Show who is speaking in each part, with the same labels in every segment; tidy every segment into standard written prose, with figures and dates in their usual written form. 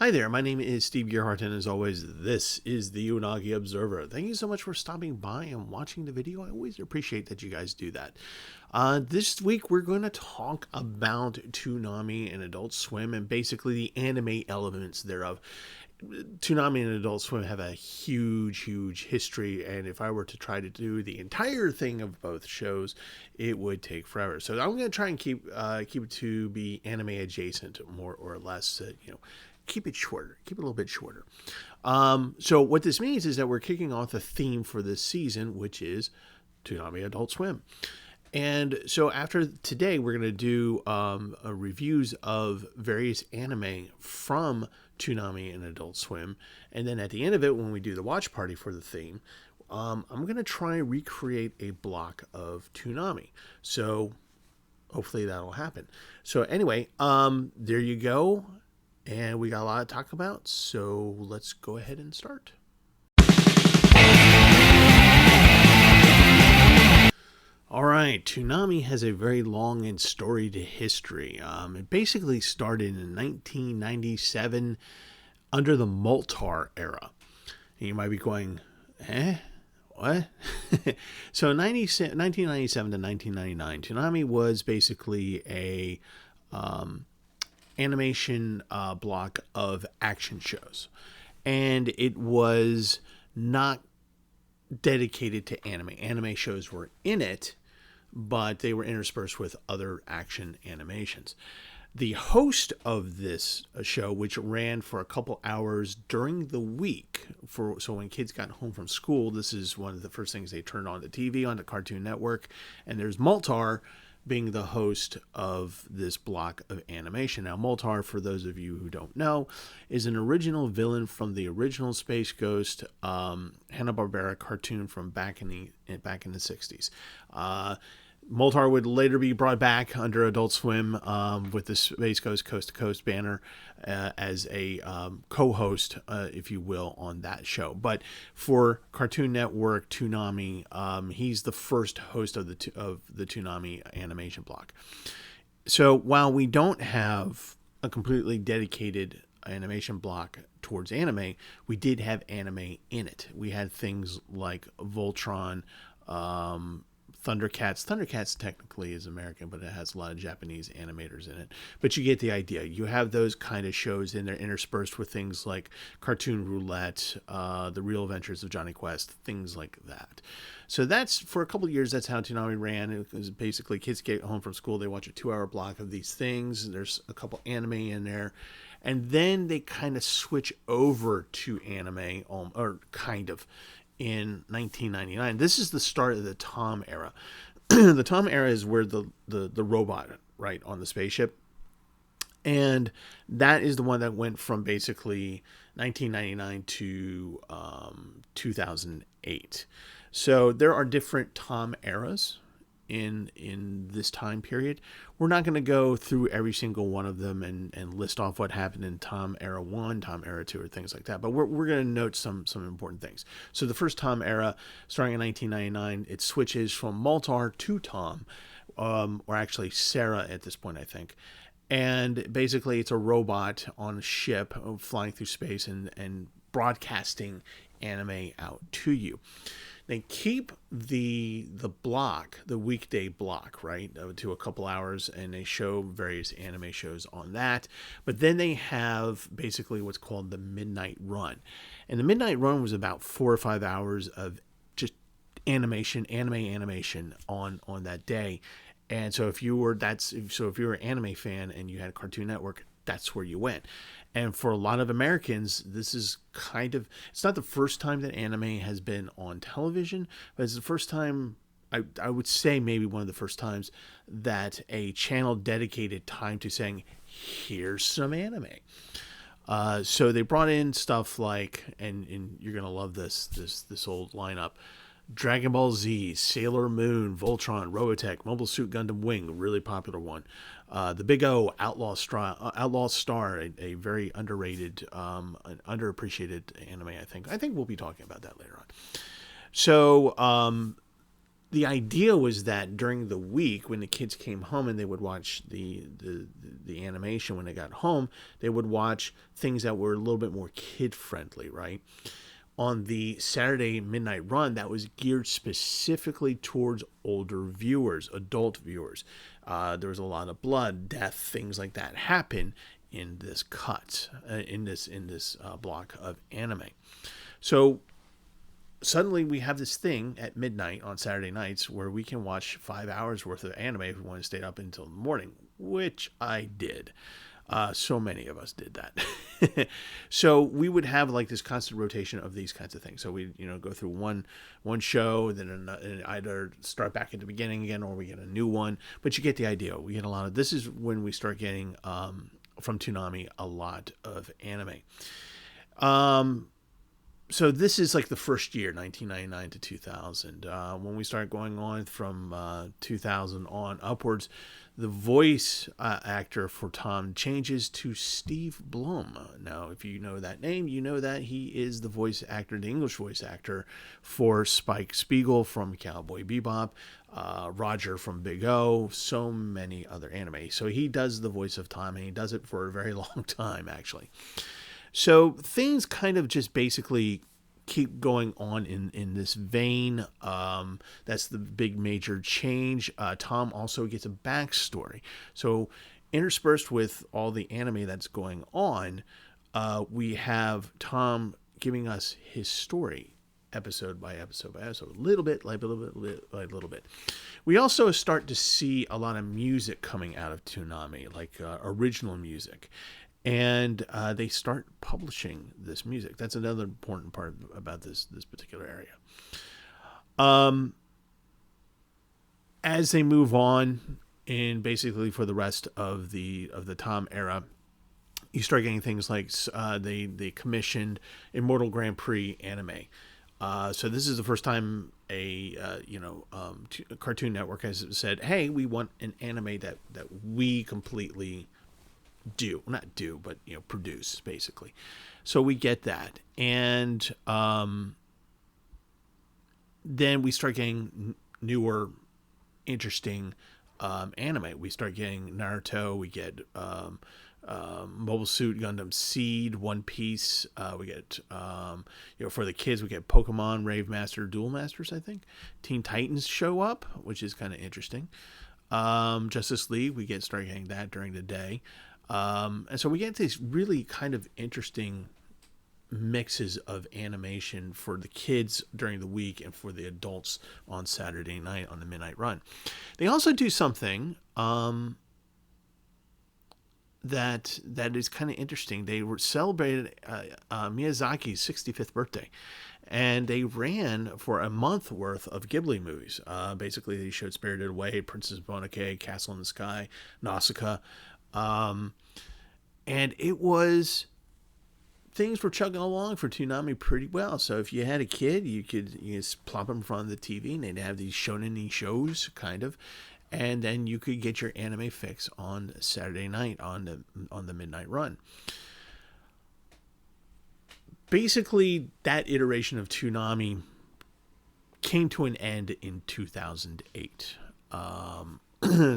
Speaker 1: Hi there, my name is Steve Gearhart, and as always, this is the Unagi Observer. Thank you so much for stopping by and watching the video. I always appreciate that you guys do that. This week, we're going to talk about Toonami and Adult Swim and basically the anime elements thereof. Toonami and Adult Swim have a huge history, and if I were to try to do the entire thing of both shows, it would take forever. So I'm going to try and keep it to be anime adjacent, more or less. Keep it shorter, keep it a little bit shorter. So what this means is that we're kicking off the theme for this season, which is Toonami Adult Swim. And so after today, we're going to do reviews of various anime from Toonami and Adult Swim. And then at the end of it, when we do the watch party for the theme, I'm going to try and recreate a block of Toonami. So hopefully that'll happen. So anyway, there you go. And we got a lot to talk about, so let's go ahead and start. All right, Toonami has a very long and storied history. It basically started in 1997 under the Moltar era. And you might be going, what? So 1997 to 1999, Toonami was basically a animation block of action shows, and it was not dedicated to anime shows were in it, but they were interspersed with other action animations. The host of this show, which ran for a couple hours during the week, so when kids got home from school, this is one of the first things they turned on the TV, on the Cartoon Network, and there's Moltar being the host of this block of animation. Now, Moltar, for those of you who don't know, is an original villain from the original Space Ghost Hanna-Barbera cartoon from back in the 60s. Moltar would later be brought back under Adult Swim with the Space Ghost Coast to Coast banner as a co-host, if you will, on that show. But for Cartoon Network, Toonami, he's the first host of the Toonami animation block. So while we don't have a completely dedicated animation block towards anime, we did have anime in it. We had things like Voltron, Thundercats. Thundercats technically is American, but it has a lot of Japanese animators in it. But you get the idea. You have those kind of shows in there interspersed with things like Cartoon Roulette, The Real Adventures of Johnny Quest, things like that. So that's, for a couple of years, that's how Toonami ran. It was basically kids get home from school, they watch a 2-hour block of these things. There's a couple anime in there. And then they kind of switch over to anime, or kind of, in 1999. This is the start of the Tom era. The Tom era is where the robot, right, on the spaceship. And that is the one that went from basically 1999 to 2008. So there are different Tom eras in this time period. We're not going to go through every single one of them and list off what happened in Tom era 1, Tom era 2, or things like that, but we're going to note some important things. So the first Tom era, starting in 1999, it switches from Moltar to Tom, or actually Sarah at this point, I think. And basically it's a robot on a ship flying through space and broadcasting anime out to you. They keep the block, the weekday block, right, to a couple hours, and they show various anime shows on that. But then they have basically what's called the Midnight Run. And the Midnight Run was about 4 or 5 hours of just anime animation on that day. And so if you were an anime fan and you had a Cartoon Network, that's where you went. And for a lot of Americans, this is it's not the first time that anime has been on television, but it's the first time, I would say maybe one of the first times, that a channel dedicated time to saying, here's some anime. So they brought in stuff like, and you're going to love this old lineup, Dragon Ball Z, Sailor Moon, Voltron, Robotech, Mobile Suit Gundam Wing, a really popular one. The Big O, Outlaw Star, a very underrated, underappreciated anime, I think. I think we'll be talking about that later on. So the idea was that during the week when the kids came home and they would watch the animation when they got home, they would watch things that were a little bit more kid friendly, right? On the Saturday midnight run, that was geared specifically towards older viewers, adult viewers. There was a lot of blood, death, things like that happen in this cut, in this block of anime. So suddenly we have this thing at midnight on Saturday nights where we can watch 5 hours worth of anime if we want to stay up until the morning, which I did. So many of us did that. So we would have like this constant rotation of these kinds of things. So we, go through one show, then either start back at the beginning again, or we get a new one. But you get the idea. We get a lot of. This is when we start getting from Toonami a lot of anime. So this is like the first year, 1999 to 2000. When we start going on from 2000 on upwards, the voice actor for Tom changes to Steve Blum. Now, if you know that name, you know that he is the voice actor, the English voice actor for Spike Spiegel from Cowboy Bebop, Roger from Big O, so many other anime. So he does the voice of Tom, and he does it for a very long time, actually. So things kind of just basically keep going on in this vein. That's the big major change. Tom also gets a backstory. So interspersed with all the anime that's going on, we have Tom giving us his story episode by episode by episode, little bit by little bit. We also start to see a lot of music coming out of Toonami, like original music. And they start publishing this music. That's another important part about this particular area. As they move on, and basically for the rest of the Tom era, you start getting things like they commissioned Immortal Grand Prix anime. So this is the first time a Cartoon Network has said, "Hey, we want an anime that we completely." Produce, basically. So we get that. And then we start getting newer, interesting anime. We start getting Naruto. We get Mobile Suit Gundam Seed, One Piece. We get, for the kids, we get Pokemon, Rave Master, Duel Masters, I think. Teen Titans show up, which is kind of interesting. Justice League, we start getting that during the day. And so we get these really kind of interesting mixes of animation for the kids during the week and for the adults on Saturday night on the midnight run. They also do something that is kind of interesting. They celebrated Miyazaki's 65th birthday, and they ran for a month worth of Ghibli movies. Basically, they showed Spirited Away, Princess Mononoke, Castle in the Sky, Nausicaa. And it was, things were chugging along for Toonami pretty well. So if you had a kid, you just plop them in front of the TV and they'd have these shonen-y shows, kind of. And then you could get your anime fix on Saturday night on the midnight run. Basically, that iteration of Toonami came to an end in 2008.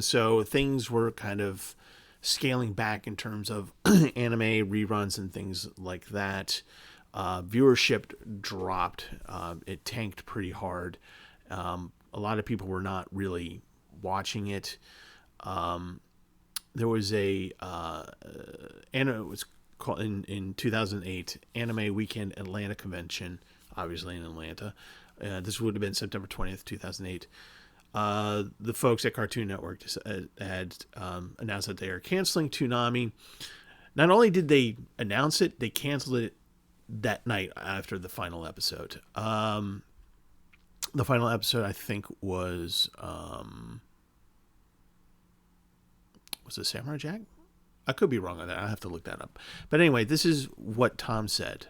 Speaker 1: So things were kind of scaling back in terms of anime reruns and things like that. Viewership dropped. It tanked pretty hard. A lot of people were not really watching it. There was it was called in 2008 Anime Weekend Atlanta Convention, obviously in Atlanta. This would have been September 20th, 2008. The folks at Cartoon Network had announced that they are canceling Toonami. Not only did they announce it, they canceled it that night after the final episode. The final episode, I think, was it Samurai Jack? I could be wrong on that. I have to look that up. But anyway, this is what Tom said.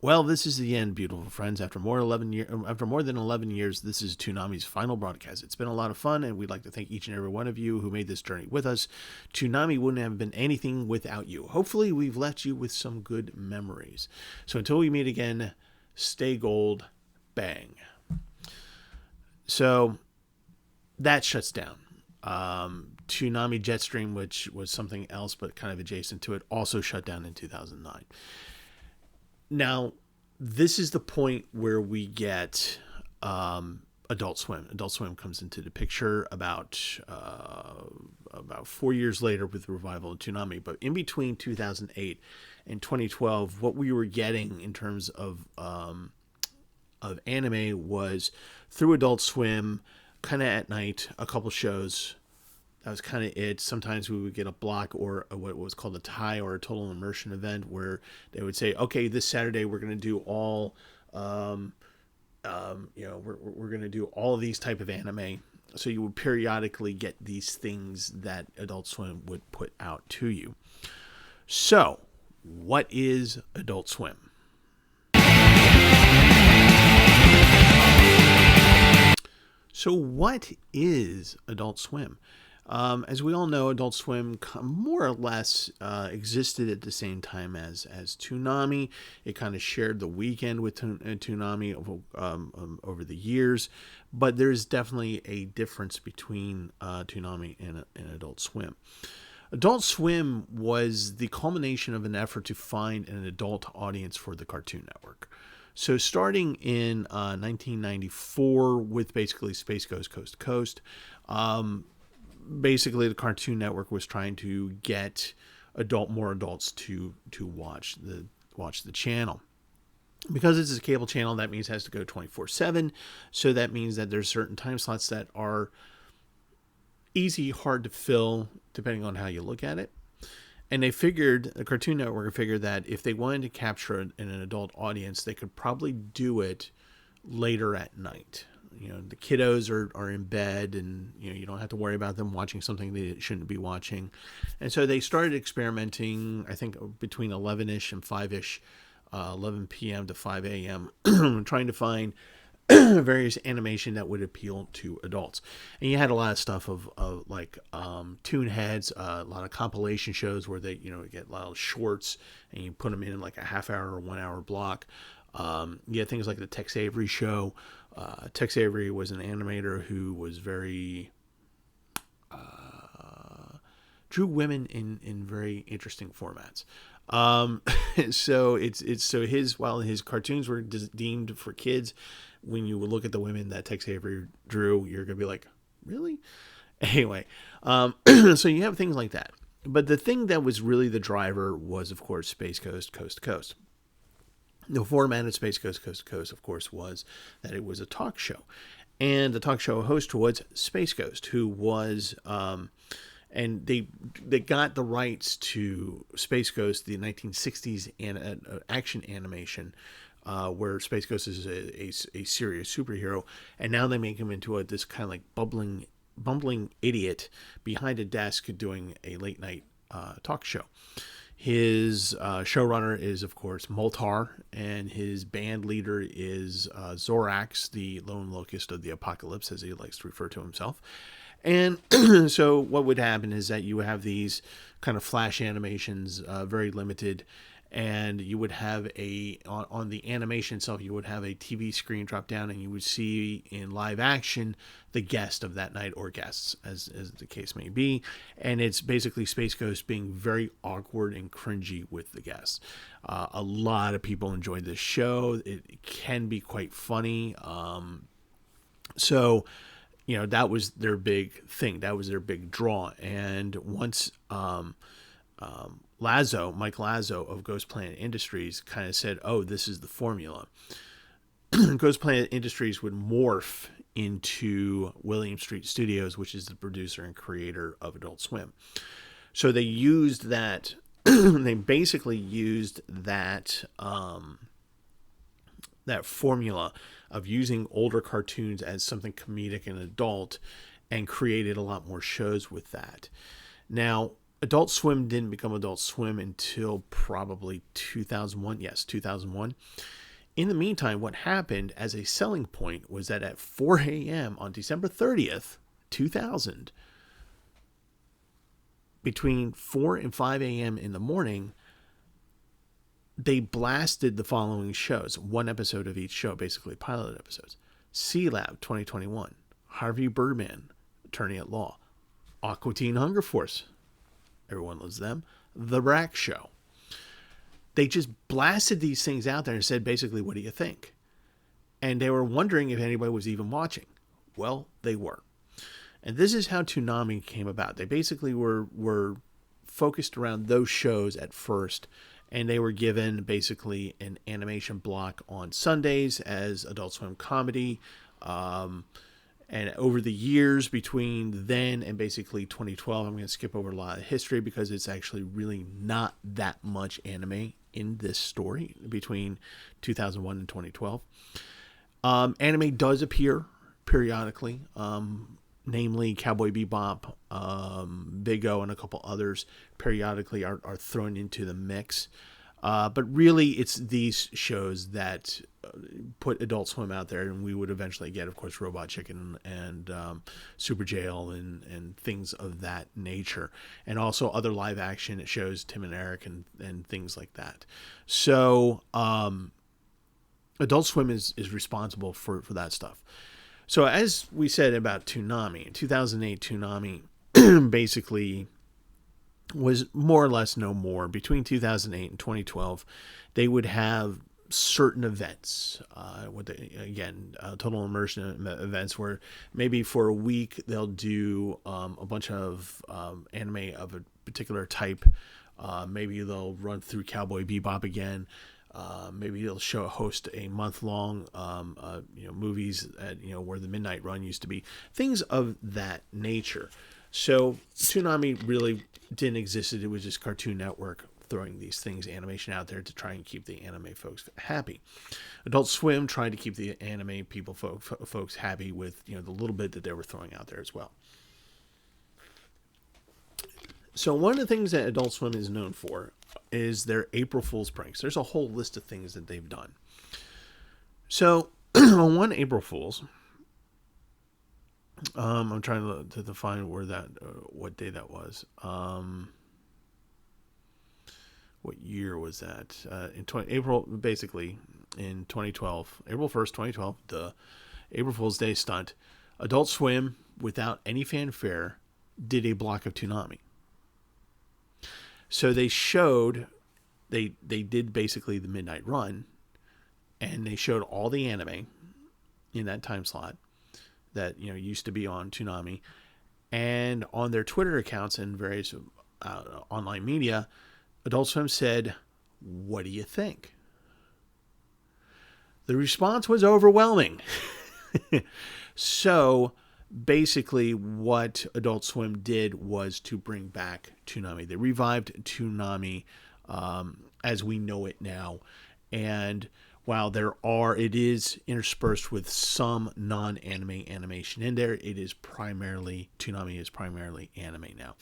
Speaker 1: Well, this is the end, beautiful friends. After more than 11 years, this is Toonami's final broadcast. It's been a lot of fun, and we'd like to thank each and every one of you who made this journey with us. Toonami wouldn't have been anything without you. Hopefully, we've left you with some good memories. So until we meet again, stay gold, bang. So that shuts down. Toonami Jetstream, which was something else but kind of adjacent to it, also shut down in 2009. Now, this is the point where we get Adult Swim. Adult Swim comes into the picture about 4 years later with the revival of Toonami. But in between 2008 and 2012, what we were getting in terms of anime was through Adult Swim, kind of at night, a couple shows. That was kind of it. Sometimes we would get a block or what was called a tie or a total immersion event where they would say, okay, this Saturday we're going to do all, we're going to do all of these type of anime. So you would periodically get these things that Adult Swim would put out to you. So what is Adult Swim? So what is Adult Swim? As we all know, Adult Swim more or less existed at the same time as Toonami. It kind of shared the weekend with Toonami over the years, but there's definitely a difference between Toonami and Adult Swim. Adult Swim was the culmination of an effort to find an adult audience for the Cartoon Network. So starting in 1994 with basically Space Ghost Coast to Coast, basically the Cartoon Network was trying to get more adults to watch the channel. Because it's a cable channel, that means it has to go 24/7. So that means that there's certain time slots that are hard to fill, depending on how you look at it. And the Cartoon Network figured that if they wanted to capture an adult audience, they could probably do it later at night. The kiddos are in bed, and you don't have to worry about them watching something they shouldn't be watching. And so they started experimenting, I think, between 11-ish and 5-ish, 11 p.m. to 5 a.m., trying to find various animation that would appeal to adults. And you had a lot of stuff of like Toon Heads, a lot of compilation shows where they get a lot of shorts and you put them in like a half-hour or 1 hour block. You had things like the Tex Avery show. Tex Avery was an animator who was very drew women in very interesting formats. So while his cartoons were deemed for kids, when you look at the women that Tex Avery drew, you're gonna be like, really? Anyway, so you have things like that. But the thing that was really the driver was, of course, Space Ghost Coast to Coast. The format of Space Ghost Coast to Coast, of course, was that it was a talk show. And the talk show host was Space Ghost, who was, and they got the rights to Space Ghost, the 1960s action animation, where Space Ghost is a serious superhero. And now they make him into this kind of like bumbling idiot behind a desk doing a late night talk show. His showrunner is, of course, Moltar, and his band leader is Zorax, the lone locust of the apocalypse, as he likes to refer to himself. And so what would happen is that you have these kind of flash animations, very limited, and you would have on the animation itself, you would have a TV screen drop down, and you would see in live action the guest of that night, or guests, as the case may be. And it's basically Space Ghost being very awkward and cringy with the guests. A lot of people enjoyed this show. It can be quite funny. So that was their big thing. That was their big draw. And once Mike Lazo of Ghost Planet Industries kind of said, oh, this is the formula, Ghost Planet Industries would morph into William Street Studios, which is the producer and creator of Adult Swim. So they used that, they basically used that formula of using older cartoons as something comedic and adult, and created a lot more shows with that. Now, Adult Swim didn't become Adult Swim until probably 2001. Yes, 2001. In the meantime, what happened as a selling point was that at 4 a.m. on December 30th, 2000, between 4 and 5 a.m. in the morning, they blasted the following shows, one episode of each show, basically pilot episodes. C-Lab 2021, Harvey Birdman, Attorney at Law, Aqua Teen Hunger Force, everyone loves them, The Rack Show. They just blasted these things out there and said, basically, what do you think? And they were wondering if anybody was even watching. Well, they were. And this is how Toonami came about. They basically were focused around those shows at first, and they were given basically an animation block on Sundays as Adult Swim comedy. And over the years between then and basically 2012, I'm going to skip over a lot of history because it's actually really not that much anime in this story between 2001 and 2012. Anime does appear periodically, namely Cowboy Bebop, Big O, and a couple others periodically are thrown into the mix. But really, it's these shows that put Adult Swim out there, and we would eventually get, of course, Robot Chicken and Super Jail and things of that nature. And also other live action shows, Tim and Eric and things like that. So Adult Swim is responsible for that stuff. So as we said about Toonami, in 2008, Toonami basically was more or less no more. Between 2008 and 2012, they would have certain events, total immersion events where maybe for a week they'll do a bunch of anime of a particular type. Maybe they'll run through Cowboy Bebop again. Maybe they'll host a month-long, movies at, where the Midnight Run used to be. Things of that nature. So Toonami really didn't exist. It was just Cartoon Network throwing these things, animation out there to try and keep the anime folks happy. Adult Swim tried to keep the anime folks happy with, the little bit that they were throwing out there as well. So one of the things that Adult Swim is known for is their April Fool's pranks. There's a whole list of things that they've done. So on one April Fool's, I'm trying to find where what day that was. What year was that? April 2012, April 1st, 2012, the April Fool's Day stunt. Adult Swim, without any fanfare, did a block of Toonami. So they did basically the Midnight Run, and they showed all the anime in that time slot that used to be on Toonami, and on their Twitter accounts and various online media, Adult Swim said, "What do you think?" The response was overwhelming. So basically what Adult Swim did was to bring back Toonami. They revived Toonami as we know it now. And while it is interspersed with some non-anime animation in there, Toonami is primarily anime now.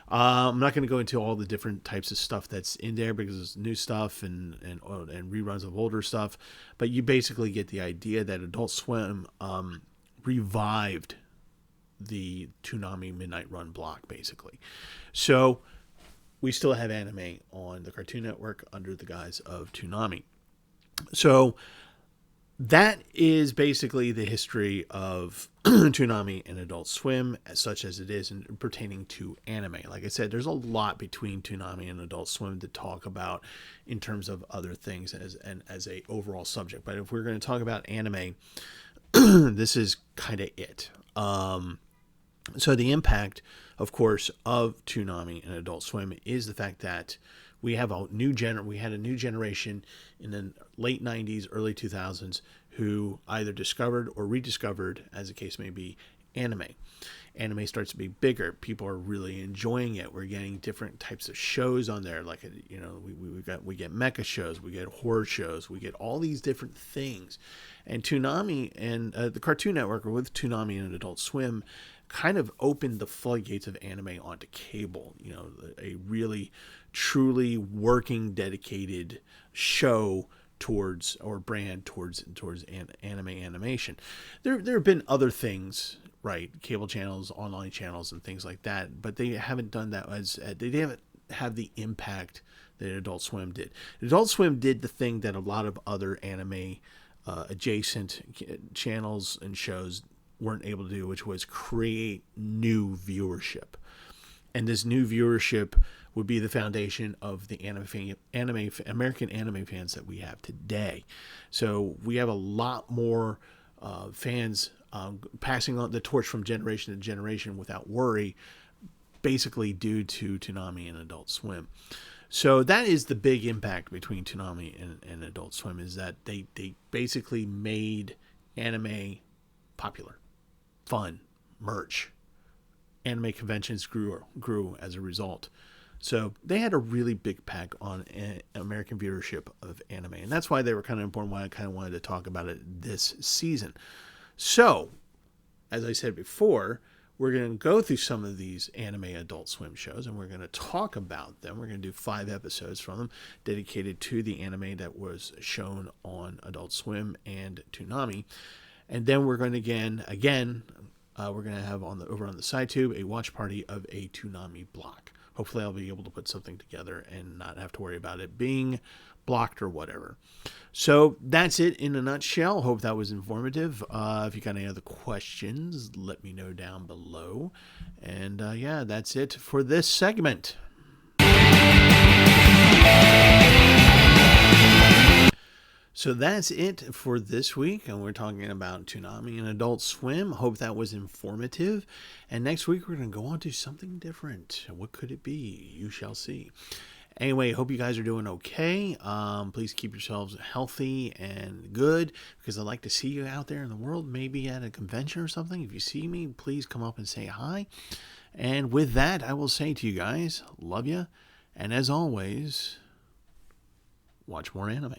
Speaker 1: I'm not going to go into all the different types of stuff that's in there because it's new stuff and reruns of older stuff. But you basically get the idea that Adult Swim revived the Toonami Midnight Run block, basically. So we still have anime on the Cartoon Network under the guise of Toonami. So that is basically the history of Toonami and Adult Swim, as such as it is pertaining to anime. Like I said, there's a lot between Toonami and Adult Swim to talk about in terms of other things as a overall subject. But if we're going to talk about anime, this is kind of it. So the impact, of course, of Toonami and Adult Swim is the fact that we had a new generation in the late 90s, early 2000s who either discovered or rediscovered, as the case may be, anime. Anime starts to be bigger. People are really enjoying it. We're getting different types of shows on there. Like, we get mecha shows, we get horror shows, we get all these different things. And Toonami and the Cartoon Network, or with Toonami and Adult Swim, kind of opened the floodgates of anime onto cable. A really, truly working, dedicated show towards anime animation. There have been other things, right? Cable channels, online channels, and things like that, but they haven't done that they haven't had the impact that Adult Swim did. Adult Swim did the thing that a lot of other anime adjacent channels and shows weren't able to do, which was create new viewership. And this new viewership would be the foundation of the American anime fans that we have today. So we have a lot more fans passing on the torch from generation to generation without worry, basically due to Toonami and Adult Swim. So that is the big impact between Toonami and Adult Swim, is that they basically made anime popular, fun, merch. Anime conventions grew as a result. So they had a really big impact on American viewership of anime. And that's why they were kind of important, why I kind of wanted to talk about it this season. So, as I said before, we're going to go through some of these anime Adult Swim shows, and we're going to talk about them. We're going to do 5 episodes from them dedicated to the anime that was shown on Adult Swim and Toonami. And then we're going to we're going to have over on the CyTube a watch party of a Toonami block. Hopefully I'll be able to put something together and not have to worry about it being blocked or whatever. So that's it in a nutshell. Hope that was informative. If you got any other questions, let me know down below. And yeah, that's it for this segment. So that's it for this week, and we're talking about Toonami and Adult Swim. Hope that was informative. And next week we're going to go on to something different. What could it be? You shall see. Anyway, hope you guys are doing okay. Please keep yourselves healthy and good, because I'd like to see you out there in the world, maybe at a convention or something. If you see me, please come up and say hi. And with that, I will say to you guys, love you. And as always, watch more anime.